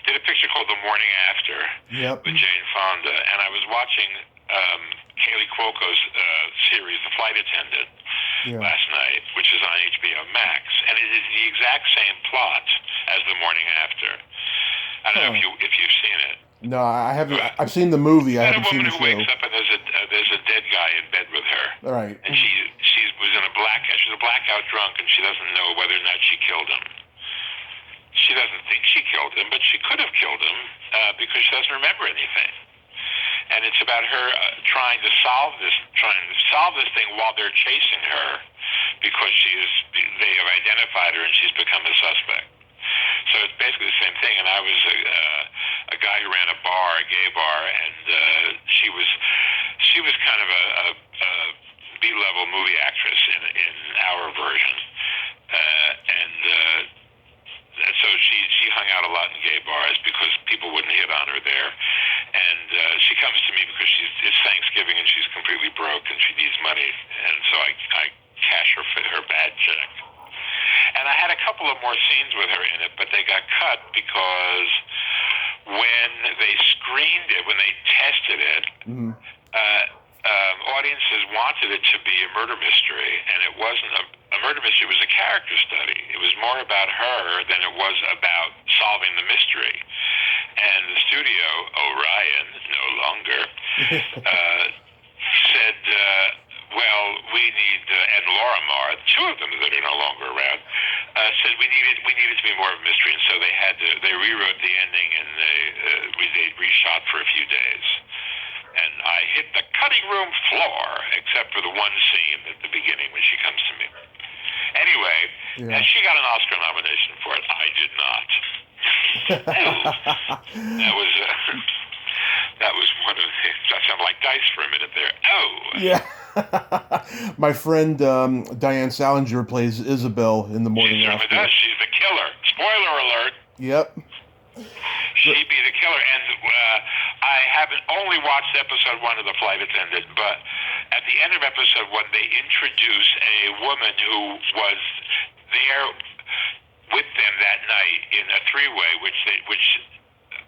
did a picture called The Morning After with Jane Fonda, and I was watching Kaylee Cuoco's series, The Flight Attendant, last night, which is on HBO Max, and it is the exact same plot as The Morning After. I don't know if you've seen it. No, I haven't. I've seen the movie. I haven't seen the show. A woman who wakes up and there's a dead guy in bed with her. Right. And she's was in a blackout. She's a blackout drunk, and she doesn't know whether or not she killed him. She doesn't think she killed him, but she could have killed him because she doesn't remember anything. And it's about her trying to solve this thing while they're chasing her, because they have identified her and she's become a suspect. So it's basically the same thing. And I was a guy who ran a gay bar, and she was kind of a B-level movie actress in our version, so she hung out a lot in gay bars because people wouldn't hit on her there. And she comes to me because it's Thanksgiving and she's completely broke and she needs money. And so I cash her bad check. And I had a couple of more scenes with her in it, but they got cut because when they screened it, when they tested it, audiences wanted it to be a murder mystery, and it wasn't a murder mystery. It was a character study. It was more about her than it was about solving the mystery. And the studio, Orion, no longer, said, well, we need, and Laura Marr, two of them that are no longer around, said we needed to be more of a mystery, and so they rewrote the ending, and they reshot for a few days. And I hit the cutting room floor, except for the one scene at the beginning when she comes to me. Anyway, and she got an Oscar nomination for it. I did not. That was one of the. That sounded like dice for a minute there. Oh. Yeah. My friend Diane Salinger plays Isabel in The Morning After. She certainly does. She's the killer. Spoiler alert. Yep. She'd be the killer. And I haven't only watched episode 1 of The Flight Attendant, but at the end of episode 1, they introduce a woman who was there with them that night in a three-way, which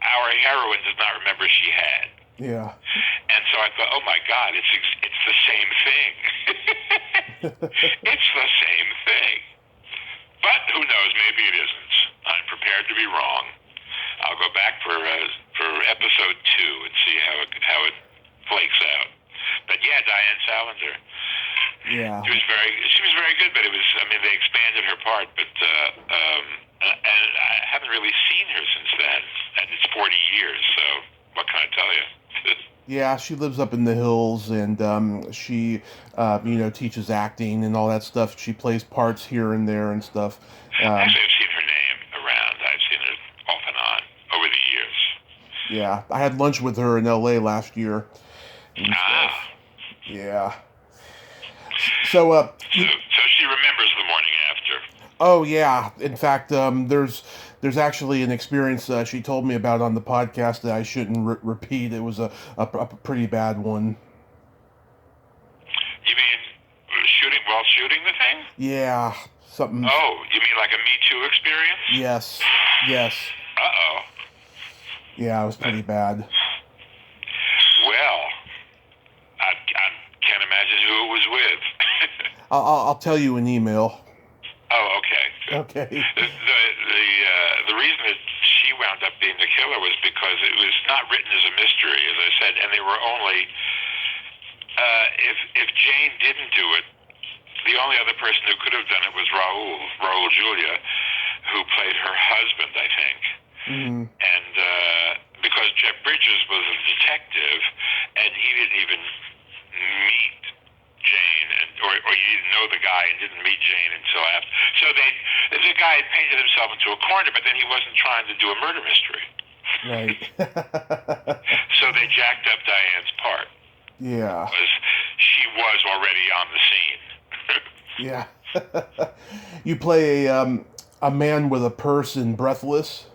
our heroine does not remember she had. Yeah. And so I thought, oh my God, it's the same thing. It's the same thing. But who knows? Maybe it isn't. I'm prepared to be wrong. I'll go back for episode 2 and see how it flakes out. But yeah, Diane Salinger. Yeah. She was very good, but they expanded her part, but and I haven't really seen her since then. And it's 40 years, so what can I tell you? Yeah, she lives up in the hills, and she, teaches acting and all that stuff. She plays parts here and there and stuff. Actually, I've seen her name around. I've seen her off and on over the years. Yeah, I had lunch with her in L.A. last year. Yeah. So she remembers The Morning After. Oh yeah. In fact, there's actually an experience she told me about on the podcast that I shouldn't repeat. It was a pretty bad one. You mean while shooting the thing? Yeah, something. Oh, you mean like a Me Too experience? Yes. Uh-oh. Yeah, it was pretty bad. Well, I can't imagine who it was with. I'll tell you in email. Oh, okay. Okay. The reason that she wound up being the killer was because it was not written as a mystery, as I said, and they were only if Jane didn't do it, the only other person who could have done it was Raul Julia, who played her husband, I think. Mm-hmm. And because Jeff Bridges was a detective, and he didn't even meet Jane, or you didn't know the guy and didn't meet Jane until after. So the guy had painted himself into a corner, but then he wasn't trying to do a murder mystery. Right. So they jacked up Diane's part. Yeah. Because she was already on the scene. Yeah. You play a man with a purse in Breathless?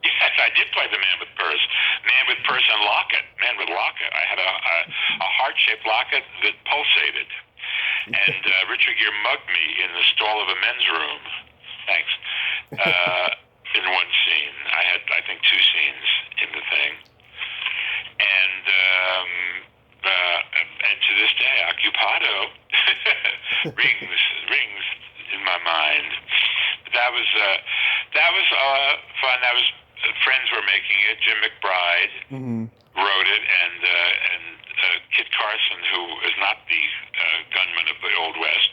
Yes, I did play the man with purse. Man with purse and locket. Man with locket. I had a heart-shaped locket that pulsated. And Richard Gere mugged me in the stall of a men's room. Thanks. In one scene. I had, I think, 2 scenes in the thing. And to this day, Occupado rings in my mind. That was fun. That was friends were making it. Jim McBride wrote it, and Kit Carson, who is not the gunman of the Old West,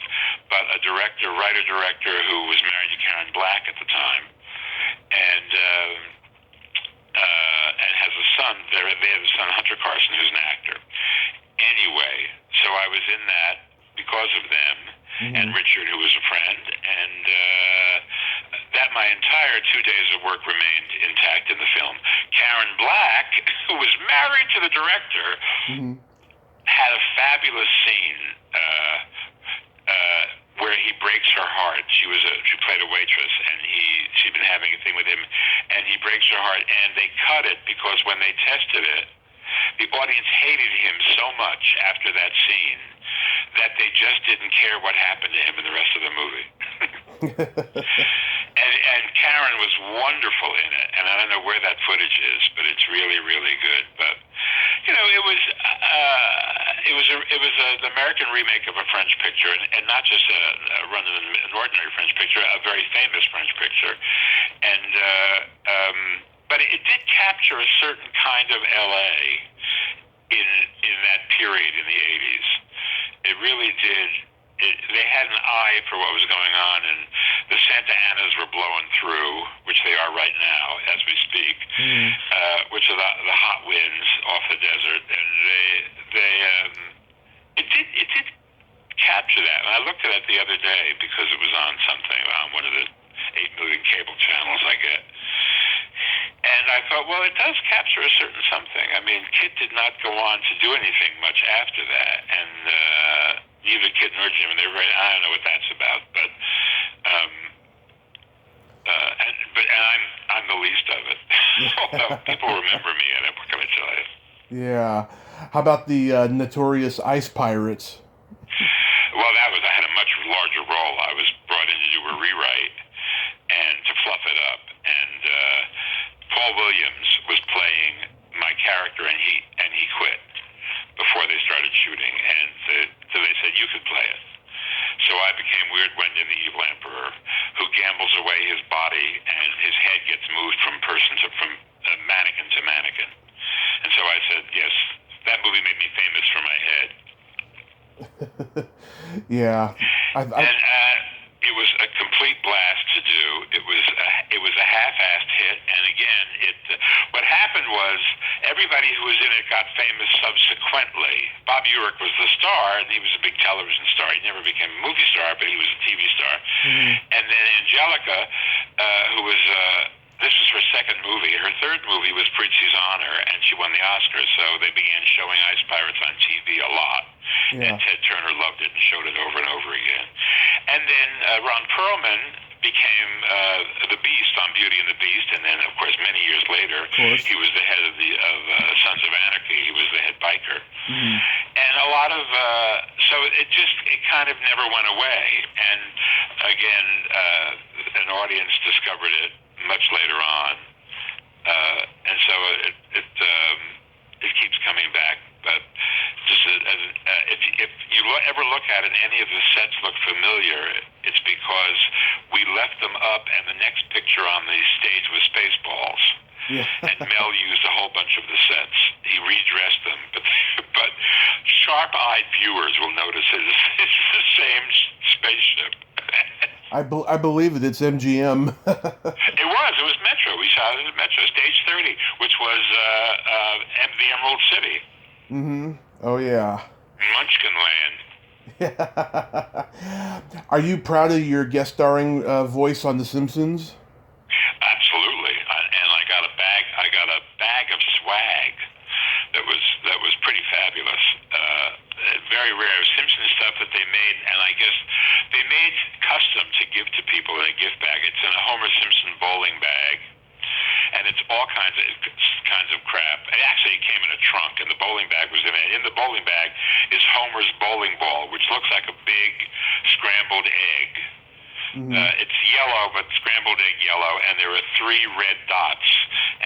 but a writer-director who was married to Karen Black at the time, and has a son. They have a son, Hunter Carson, who's an actor. Anyway, so I was in that because of them, and Richard, who was a friend, and that my entire 2 days of work remained intact in the film. Karen Black, who was married to the director, had a fabulous scene where he breaks her heart. She played a waitress, and she'd been having a thing with him, and he breaks her heart, and they cut it because when they tested it, the audience hated him so much after that scene that they just didn't care what happened to him in the rest of the movie. and Karen was wonderful in it, and I don't know where that footage is, but it's really, really good. But you know, it was an American remake of a French picture, and not just an ordinary French picture, a very famous French picture, and but it did capture a certain kind of LA in that period in the 80s. It really did. They had an eye for what was going on, and the Santa Anas were blowing through, which they are right now as we speak, which are the hot winds off the desert, and it did capture that. And I looked at it the other day because it was on something, on one of the 8 million cable channels I get. And I thought, well, it does capture a certain something. I mean, Kit did not go on to do anything much after that, and neither Kit nor Jim, and they're very, I don't know what that's about, but I'm the least of it. Although people remember me in it, what can I tell you? Yeah. How about the notorious Ice Pirates? Well, I had a much larger role. I was brought in to do a rewrite and to fluff it up, and Paul Williams was playing my character, and he quit before they started shooting, and so they said, you could play it. So I became Weird Wendy, the Evil Emperor, who gambles away his body, and his head gets moved from mannequin to mannequin. And so I said, yes, that movie made me famous for my head. Yeah. It was a complete blast to do. It was a half-assed hit, and again, what happened was everybody who was in it got famous subsequently. Bob Urich was the star, and he was a big television star. He never became a movie star, but he was a TV star. And then Angelica, who was this was her second movie. Her third movie was Prizzi's Honor, and she won the Oscar. So they began showing Ice Pirates on TV a lot. Yeah. And Ted Turner loved it and showed it over and over again. And then Ron Perlman became the Beast on Beauty and the Beast, and then, of course, many years later, he was the head of Sons of Anarchy. He was the head biker. And a lot of so it kind of never went away. And again, an audience discovered it much later on, and so it keeps coming back. But just if you ever look at it, and any of the sets look familiar, it's because we left them up, and the next picture on the stage was Spaceballs. Yeah. And Mel used a whole bunch of the sets. He redressed them, but sharp-eyed viewers will notice it's the same spaceship. I believe it. It's MGM. It was Metro. We shot it at Metro, Stage 30, which was the Emerald City. Oh, yeah. Munchkin Land. Yeah. Are you proud of your guest starring voice on The Simpsons? Absolutely. And I got a bag of swag that was pretty fabulous. Very rare Simpsons stuff that they made, and I guess they made custom to give to people in a gift bag. It's in a Homer Simpson bowling bag, and it's all kinds of crap. It actually came in a trunk, and the bowling bag was in it. In the bowling bag is Homer's bowling ball, which looks like a big scrambled egg. It's yellow, but scrambled egg yellow, and there are 3 red dots,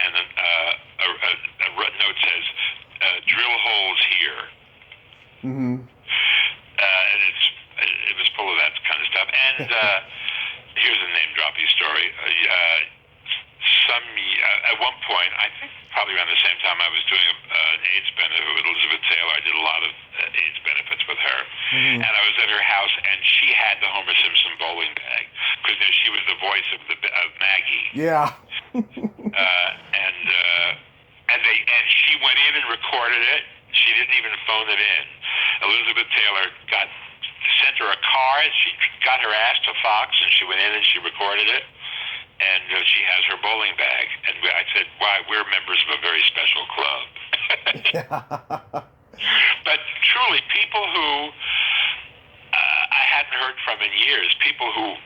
and a note says, drill holes here. And it was full of that kind of stuff. And here's a name-droppy story. At one point, I think probably around the same time, I was doing an AIDS benefit with Elizabeth Taylor. I did a lot of AIDS benefits with her. And I was at her house, and she had the Homer Simpson bowling bag because she was the voice of Maggie. Yeah. And she went in and recorded it. She didn't even phone it in. Elizabeth Taylor sent her a card. She got her ass to Fox, and she went in and she recorded it. And she has her bowling bag. And I said, "Why? We're members of a very special club." But truly, people who I hadn't heard from in years, people who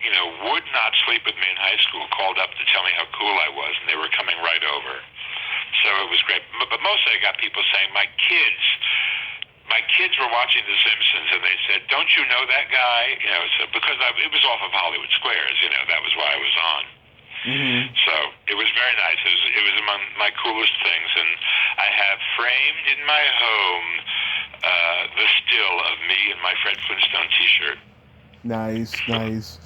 would not sleep with me in high school, called up to tell me how cool I was, and they were coming right over. So it was great. But mostly I got people saying, my kids were watching The Simpsons, and they said, "Don't you know that guy?" So because it was off of Hollywood Squares, that was why I was on. So it was very nice. It was among my coolest things, and I have framed in my home the still of me in my Fred Flintstone T-shirt. Nice. Nice.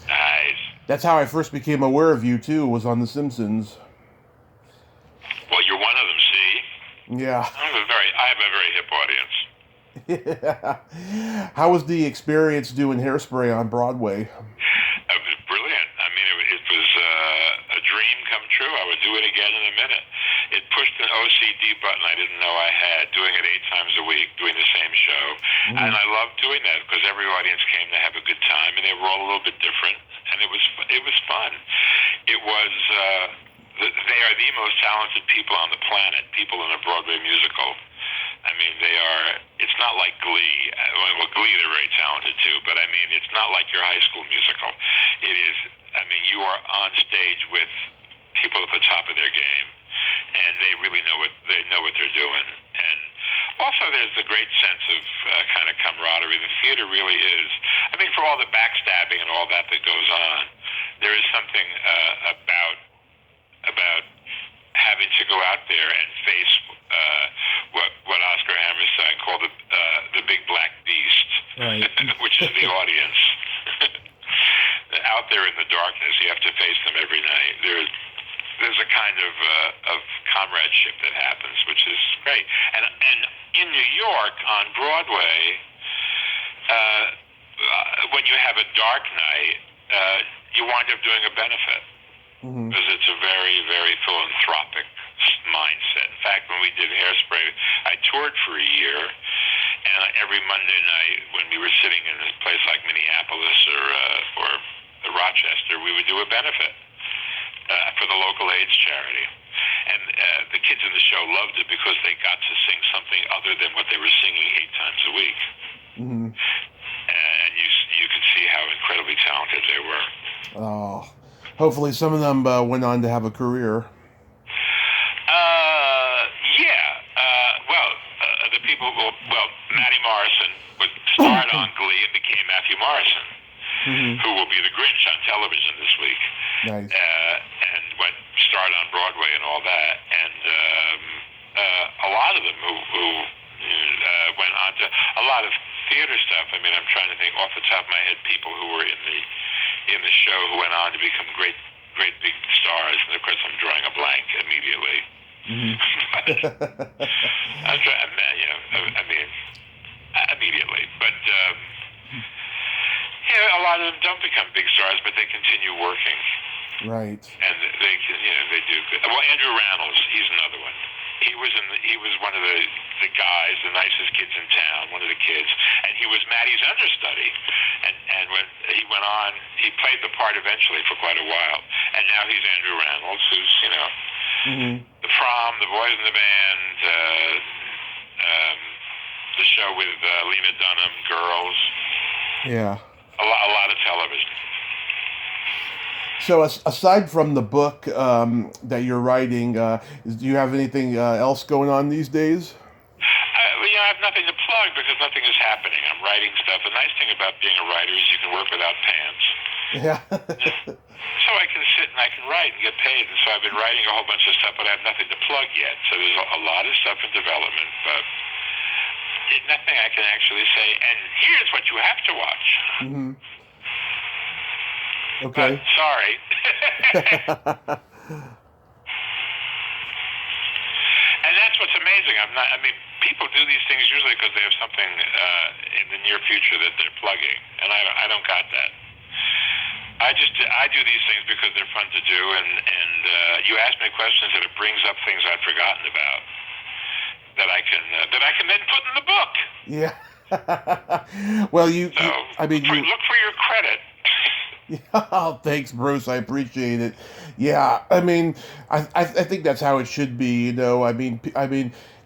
That's how I first became aware of you too. Was on The Simpsons. Well, you're one of them. See? Yeah. I have a very hip audience. Yeah. How was the experience doing Hairspray on Broadway? It was brilliant. I mean, it was a dream come true. I would do it again in a minute. It pushed an OCD button I didn't know I had, doing it 8 times a week, doing the same show. And I loved doing that because every audience came to have a good time, and they were all a little bit different, and it was fun. It was they are the most talented people on the planet, people in a Broadway musical. I mean, it's not like Glee. Well, Glee, they're very talented too, but I mean, it's not like your high school musical. It is, I mean, you are on stage with people at the top of their game, and they really know what they're doing. And also, there's the great sense of kind of camaraderie. The theater really is, I mean, for all the backstabbing and all that goes on, there is something about having to go out there and face what Oscar Hammerstein called the big black beast, right. Which is the audience. Out there in the darkness, you have to face them every night. There's a kind of comradeship that happens, which is great. And in New York on Broadway, when you have a dark night, you wind up doing a benefit. Because it's a very, very philanthropic mindset. In fact, when we did Hairspray, I toured for a year, and every Monday night when we were sitting in a place like Minneapolis or Rochester, we would do a benefit for the local AIDS charity. And the kids in the show loved it because they got to sing something other than what they were singing 8 times a week. And you could see how incredibly talented they were. Oh. Hopefully some of them went on to have a career. The people, Matty Morrison starred on Glee and became Matthew Morrison, who will be the Grinch on television this week. Nice. And starred on Broadway and all that. And a lot of them who went on to a lot of theater stuff. I mean, I'm trying to think off the top of my head people who were in the show who went on to become great big stars, and of course I'm drawing a blank immediately. Immediately. But a lot of them don't become big stars, but they continue working. Right. And they do good. Well, Andrew Rannells, he's another one. He was one of the guys, the nicest kids in town, one of the kids, and he was Maddie's understudy. And when he went on, he played the part eventually for quite a while. And now he's Andrew Rannells, who's The Prom, The Boys in the Band, the show with Lena Dunham, Girls. Yeah. A lot of television. So aside from the book that you're writing, do you have anything else going on these days? I have nothing to plug because nothing is happening. I'm writing stuff. The nice thing about being a writer is you can work without pants. Yeah. So I can sit and I can write and get paid. And so I've been writing a whole bunch of stuff, but I have nothing to plug yet. So there's a lot of stuff in development, but nothing I can actually say. And here's what you have to watch. Okay. Sorry. And that's what's amazing. people do these things usually because they have something in the near future that they're plugging, and I don't got that. I do these things because they're fun to do, and you ask me questions and it brings up things I've forgotten about that I can then put in the book. Yeah. Well, I mean, look for your credit. Oh, thanks, Bruce. I appreciate it. Yeah, I mean, I think that's how it should be. You know, I mean,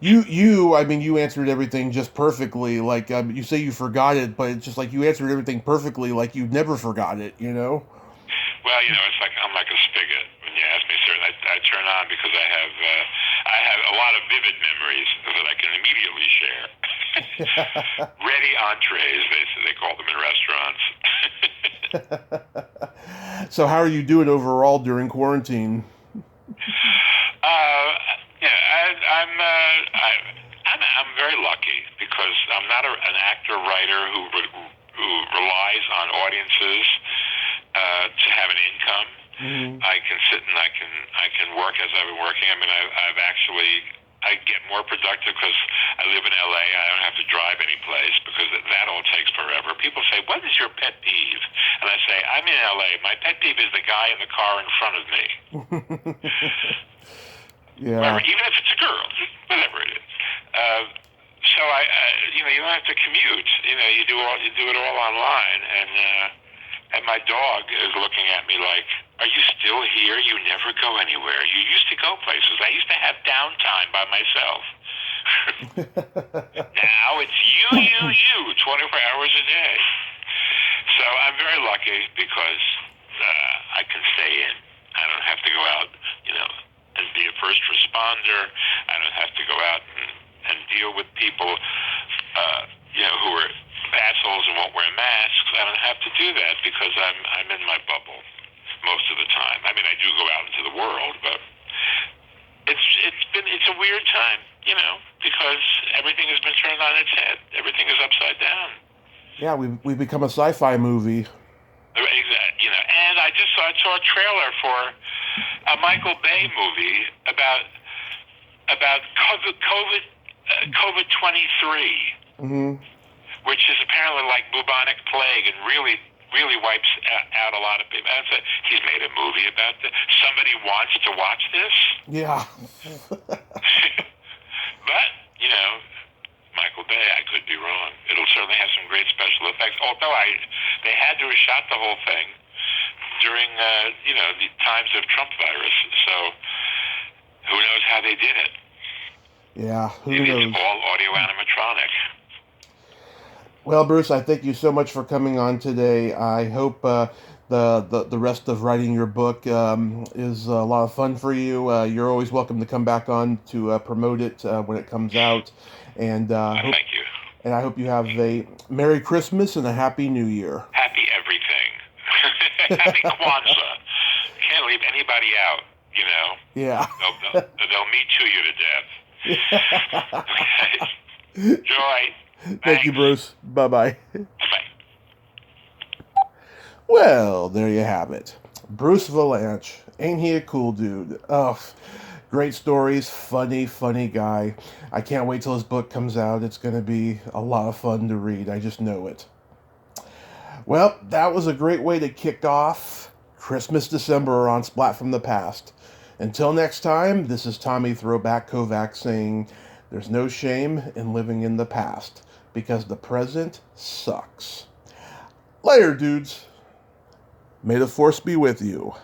you answered everything just perfectly. Like you say, you forgot it, but it's just like you answered everything perfectly, like you never forgot it. You know. Well, it's like I'm like a spigot. When you ask me certain, I turn on because I have a lot of vivid memories that I can immediately share. Ready entrees, they call them in restaurants. So how are you doing overall during quarantine? I'm very lucky because I'm not an actor writer who relies on audiences to have an income. Mm-hmm. I can sit and I can work as I've been working. I mean, I get more productive because I live in LA. I don't have to drive any place because that all takes forever. People say, "What is your pet peeve?" And I say, "I'm in LA. My pet peeve is the guy in the car in front of me." Yeah. Even if it's a girl, whatever it is. So you don't have to commute. You do it all online, and my dog is looking at me like, "Are you still here? You never go anywhere. You used to go places. I used to have downtime by myself. Now it's you, 24 hours a day." So I'm very lucky because I can stay in. I don't have to go out, and be a first responder. I don't have to go out and deal with people, who are assholes and won't wear masks. I don't have to do that because I'm in my bubble most of the time. I mean, I do go out into the world, but it's a weird time, because everything has been turned on its head. Everything is upside down. Yeah, we've become a sci-fi movie. Exactly, and I saw a trailer for a Michael Bay movie about COVID 23, mm-hmm. which is apparently like bubonic plague and really wipes out a lot of people. And he's made a movie about this. Somebody wants to watch this. Yeah. But Michael Bay, I could be wrong. It'll certainly have some great special effects. Although they had to have shot the whole thing during the times of Trump virus. So who knows how they did it? Yeah, who knows? It's all audio animatronic. Well, Bruce, I thank you so much for coming on today. I hope the rest of writing your book is a lot of fun for you. You're always welcome to come back on to promote it when it comes out. And thank you. And I hope you have a Merry Christmas and a Happy New Year. Happy everything. Happy Kwanzaa. Can't leave anybody out. Yeah. They'll Me Too you to death. Okay. Joy. Thank you, Bruce. Bye-bye. Bye-bye. Well, there you have it. Bruce Vilanch. Ain't he a cool dude? Oh, great stories. Funny guy. I can't wait till his book comes out. It's going to be a lot of fun to read. I just know it. Well, that was a great way to kick off Christmas December on Splat from the Past. Until next time, this is Tommy Throwback Kovac saying, there's no shame in living in the past, because the present sucks. Later, dudes. May the force be with you.